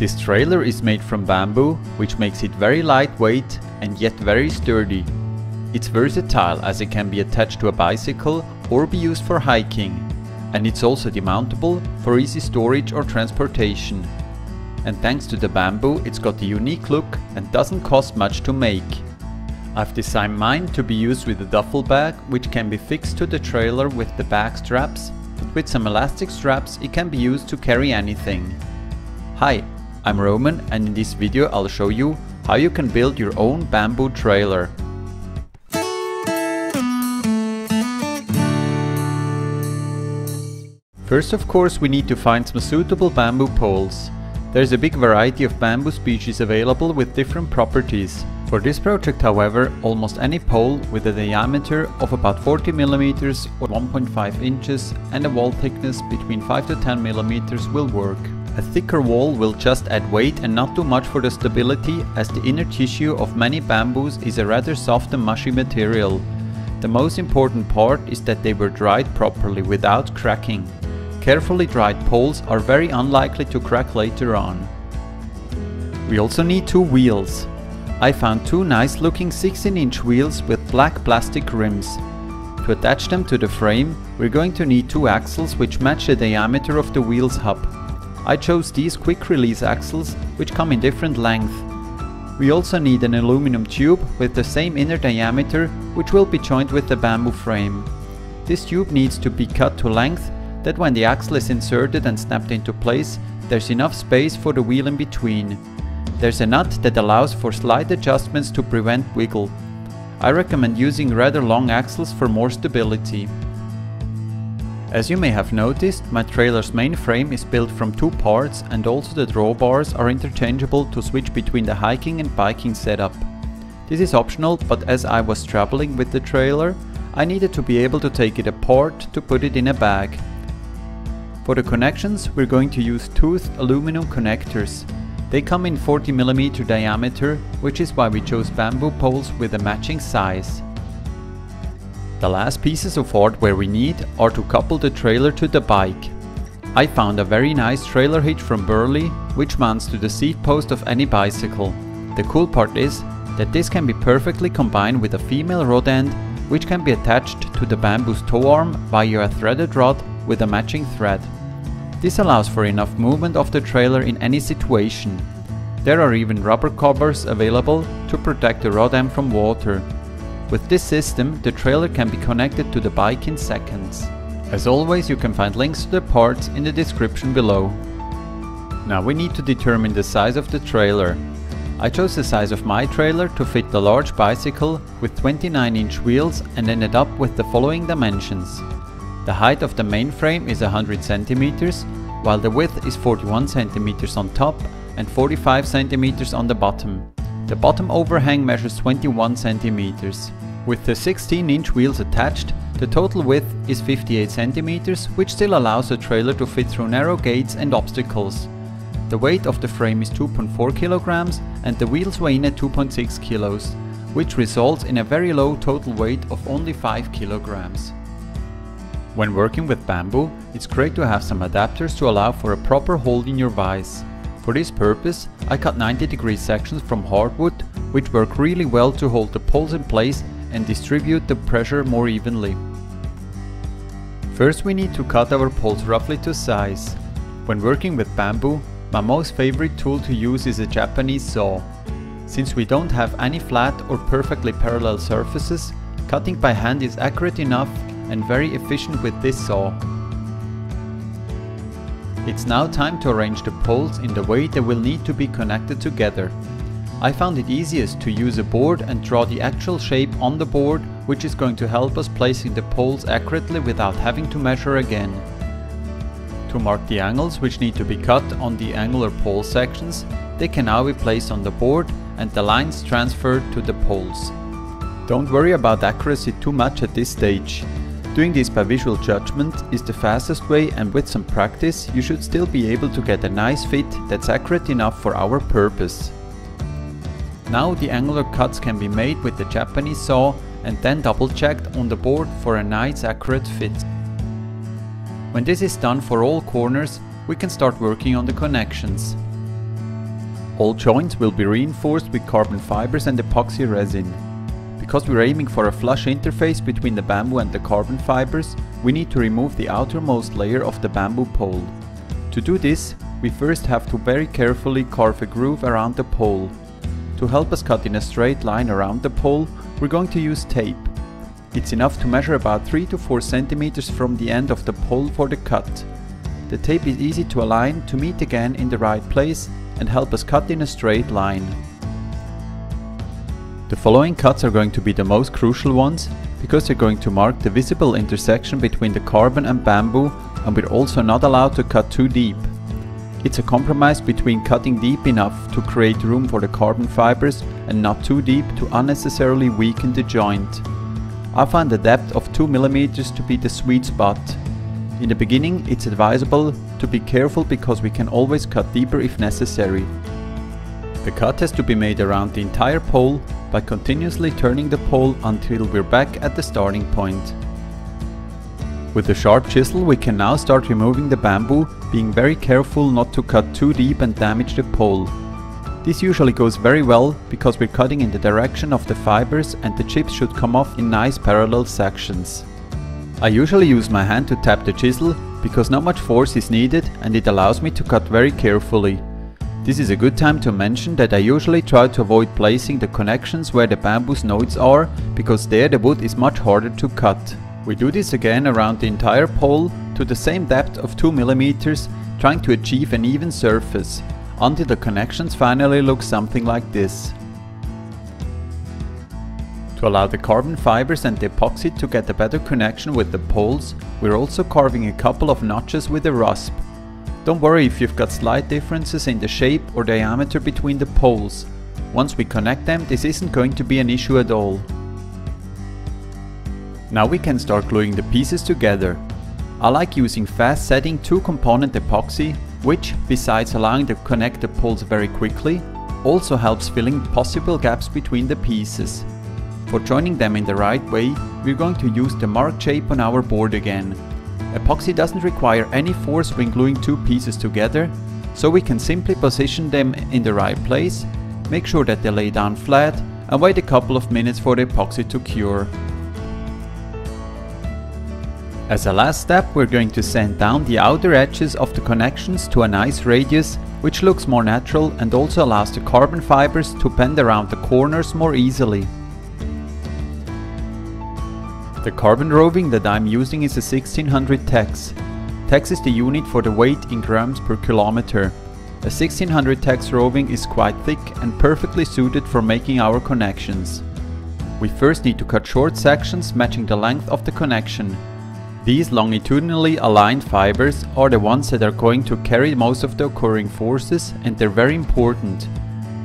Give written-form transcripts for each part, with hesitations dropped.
This trailer is made from bamboo, which makes it very lightweight and yet very sturdy. It's versatile as it can be attached to a bicycle or be used for hiking. And it's also demountable for easy storage or transportation. And thanks to the bamboo, it's got a unique look and doesn't cost much to make. I've designed mine to be used with a duffel bag, which can be fixed to the trailer with the bag straps, but with some elastic straps it can be used to carry anything. Hi, I'm Roman, and in this video I'll show you how you can build your own bamboo trailer. First, of course, we need to find some suitable bamboo poles. There's a big variety of bamboo species available with different properties. For this project, however, almost any pole with a diameter of about 40 mm or 1.5 inches and a wall thickness between 5 to 10 mm will work. A thicker wall will just add weight and not do much for the stability, as the inner tissue of many bamboos is a rather soft and mushy material. The most important part is that they were dried properly without cracking. Carefully dried poles are very unlikely to crack later on. We also need two wheels. I found two nice looking 16-inch wheels with black plastic rims. To attach them to the frame, we're going to need two axles which match the diameter of the wheel's hub. I chose these quick release axles, which come in different length. We also need an aluminum tube with the same inner diameter, which will be joined with the bamboo frame. This tube needs to be cut to length that when the axle is inserted and snapped into place, there's enough space for the wheel in between. There's a nut that allows for slight adjustments to prevent wiggle. I recommend using rather long axles for more stability. As you may have noticed, my trailer's main frame is built from two parts, and also the drawbars are interchangeable to switch between the hiking and biking setup. This is optional, but as I was traveling with the trailer, I needed to be able to take it apart to put it in a bag. For the connections, we're going to use toothed aluminum connectors. They come in 40 mm diameter, which is why we chose bamboo poles with a matching size. The last pieces of hardware we need are to couple the trailer to the bike. I found a very nice trailer hitch from Burley, which mounts to the seat post of any bicycle. The cool part is that this can be perfectly combined with a female rod end, which can be attached to the bamboo's toe arm via a threaded rod with a matching thread. This allows for enough movement of the trailer in any situation. There are even rubber covers available to protect the rod end from water. With this system, the trailer can be connected to the bike in seconds. As always, you can find links to the parts in the description below. Now we need to determine the size of the trailer. I chose the size of my trailer to fit the large bicycle with 29-inch wheels and ended up with the following dimensions. The height of the main frame is 100 cm, while the width is 41 cm on top and 45 cm on the bottom. The bottom overhang measures 21 cm. With the 16-inch wheels attached, the total width is 58 cm, which still allows the trailer to fit through narrow gates and obstacles. The weight of the frame is 2.4 kg and the wheels weigh in at 2.6 kg, which results in a very low total weight of only 5 kg. When working with bamboo, it's great to have some adapters to allow for a proper hold in your vise. For this purpose, I cut 90-degree sections from hardwood, which work really well to hold the poles in place and distribute the pressure more evenly. First, we need to cut our poles roughly to size. When working with bamboo, my most favorite tool to use is a Japanese saw. Since we don't have any flat or perfectly parallel surfaces, cutting by hand is accurate enough and very efficient with this saw. It's now time to arrange the poles in the way they will need to be connected together. I found it easiest to use a board and draw the actual shape on the board, which is going to help us placing the poles accurately without having to measure again. To mark the angles which need to be cut on the angular pole sections, they can now be placed on the board and the lines transferred to the poles. Don't worry about accuracy too much at this stage. Doing this by visual judgment is the fastest way, and with some practice you should still be able to get a nice fit that's accurate enough for our purpose. Now the angular cuts can be made with the Japanese saw and then double checked on the board for a nice accurate fit. When this is done for all corners, we can start working on the connections. All joints will be reinforced with carbon fibers and epoxy resin. Because we're aiming for a flush interface between the bamboo and the carbon fibers, we need to remove the outermost layer of the bamboo pole. To do this, we first have to very carefully carve a groove around the pole. To help us cut in a straight line around the pole, we're going to use tape. It's enough to measure about 3 to 4 centimeters from the end of the pole for the cut. The tape is easy to align to meet again in the right place and help us cut in a straight line. The following cuts are going to be the most crucial ones because they're going to mark the visible intersection between the carbon and bamboo, and we're also not allowed to cut too deep. It's a compromise between cutting deep enough to create room for the carbon fibers and not too deep to unnecessarily weaken the joint. I find the depth of 2 mm to be the sweet spot. In the beginning, it's advisable to be careful because we can always cut deeper if necessary. The cut has to be made around the entire pole by continuously turning the pole until we're back at the starting point. With a sharp chisel we can now start removing the bamboo, being very careful not to cut too deep and damage the pole. This usually goes very well because we're cutting in the direction of the fibers and the chips should come off in nice parallel sections. I usually use my hand to tap the chisel because not much force is needed and it allows me to cut very carefully. This is a good time to mention that I usually try to avoid placing the connections where the bamboo's nodes are because there the wood is much harder to cut. We do this again around the entire pole to the same depth of 2 mm, trying to achieve an even surface, until the connections finally look something like this. To allow the carbon fibers and the epoxy to get a better connection with the poles, we're also carving a couple of notches with a rasp. Don't worry if you've got slight differences in the shape or diameter between the poles. Once we connect them, this isn't going to be an issue at all. Now we can start gluing the pieces together. I like using fast setting 2-component epoxy, which, besides allowing to connect the poles very quickly, also helps filling possible gaps between the pieces. For joining them in the right way, we're going to use the marked shape on our board again. Epoxy doesn't require any force when gluing 2 pieces together, so we can simply position them in the right place, make sure that they lay down flat, and wait a couple of minutes for the epoxy to cure. As a last step, we're going to sand down the outer edges of the connections to a nice radius, which looks more natural and also allows the carbon fibers to bend around the corners more easily. The carbon roving that I'm using is a 1600 Tex. Tex is the unit for the weight in grams per kilometer. A 1600 Tex roving is quite thick and perfectly suited for making our connections. We first need to cut short sections matching the length of the connection. These longitudinally aligned fibers are the ones that are going to carry most of the occurring forces, and they're very important.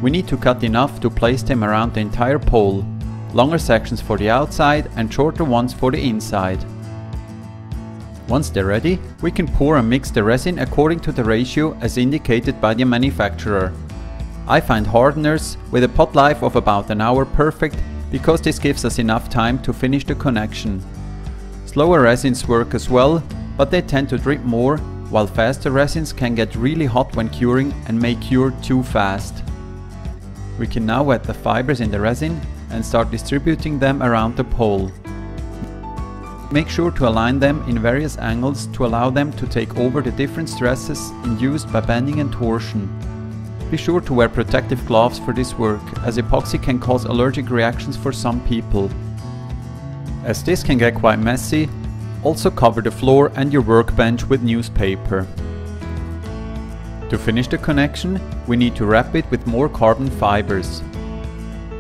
We need to cut enough to place them around the entire pole. Longer sections for the outside and shorter ones for the inside. Once they're ready, we can pour and mix the resin according to the ratio as indicated by the manufacturer. I find hardeners with a pot life of about an hour perfect because this gives us enough time to finish the connection. Slower resins work as well, but they tend to drip more, while faster resins can get really hot when curing and may cure too fast. We can now wet the fibers in the resin and start distributing them around the pole. Make sure to align them in various angles to allow them to take over the different stresses induced by bending and torsion. Be sure to wear protective gloves for this work, as epoxy can cause allergic reactions for some people. As this can get quite messy, also cover the floor and your workbench with newspaper. To finish the connection, we need to wrap it with more carbon fibers.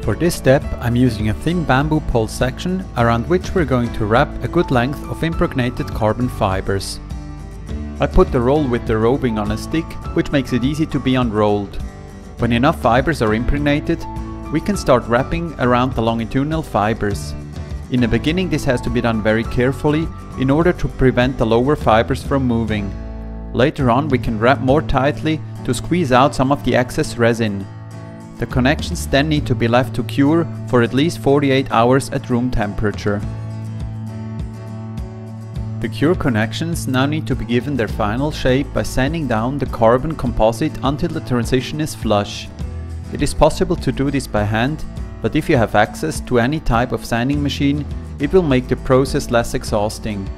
For this step, I'm using a thin bamboo pole section around which we're going to wrap a good length of impregnated carbon fibers. I put the roll with the roving on a stick, which makes it easy to be unrolled. When enough fibers are impregnated, we can start wrapping around the longitudinal fibers. In the beginning, this has to be done very carefully in order to prevent the lower fibers from moving. Later on, we can wrap more tightly to squeeze out some of the excess resin. The connections then need to be left to cure for at least 48 hours at room temperature. The cure connections now need to be given their final shape by sanding down the carbon composite until the transition is flush. It is possible to do this by hand, but if you have access to any type of sanding machine, it will make the process less exhausting.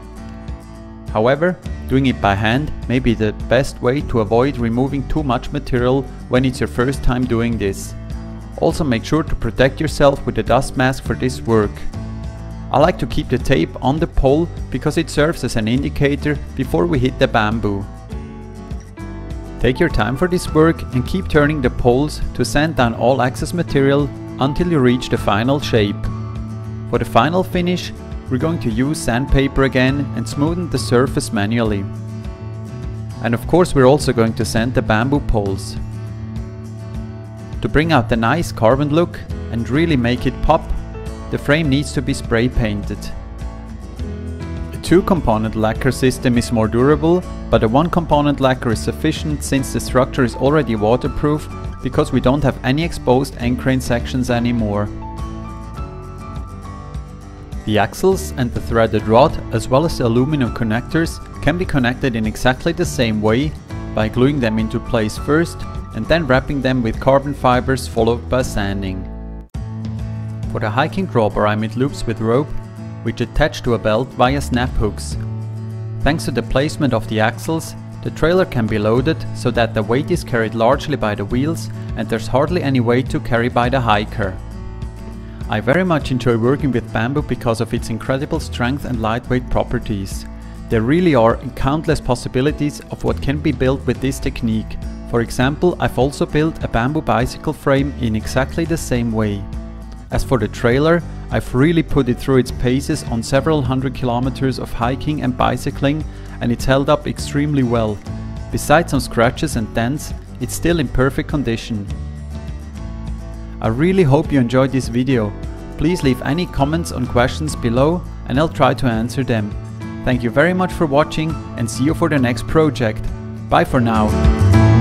However, doing it by hand may be the best way to avoid removing too much material when it's your first time doing this. Also make sure to protect yourself with a dust mask for this work. I like to keep the tape on the pole because it serves as an indicator before we hit the bamboo. Take your time for this work and keep turning the poles to sand down all excess material until you reach the final shape. For the final finish, we're going to use sandpaper again and smoothen the surface manually. And of course we're also going to sand the bamboo poles. To bring out the nice carbon look and really make it pop, the frame needs to be spray painted. A 2-component lacquer system is more durable, but a 1-component lacquer is sufficient since the structure is already waterproof because we don't have any exposed end grain sections anymore. The axles and the threaded rod as well as the aluminum connectors can be connected in exactly the same way by gluing them into place first and then wrapping them with carbon fibers followed by sanding. For the hiking drawbar I made loops with rope which attach to a belt via snap hooks. Thanks to the placement of the axles, the trailer can be loaded so that the weight is carried largely by the wheels and there's hardly any weight to carry by the hiker. I very much enjoy working with bamboo because of its incredible strength and lightweight properties. There really are countless possibilities of what can be built with this technique. For example, I've also built a bamboo bicycle frame in exactly the same way. As for the trailer, I've really put it through its paces on several hundred kilometers of hiking and bicycling, and it's held up extremely well. Besides some scratches and dents, it's still in perfect condition. I really hope you enjoyed this video. Please leave any comments or questions below and I'll try to answer them. Thank you very much for watching and see you for the next project. Bye for now.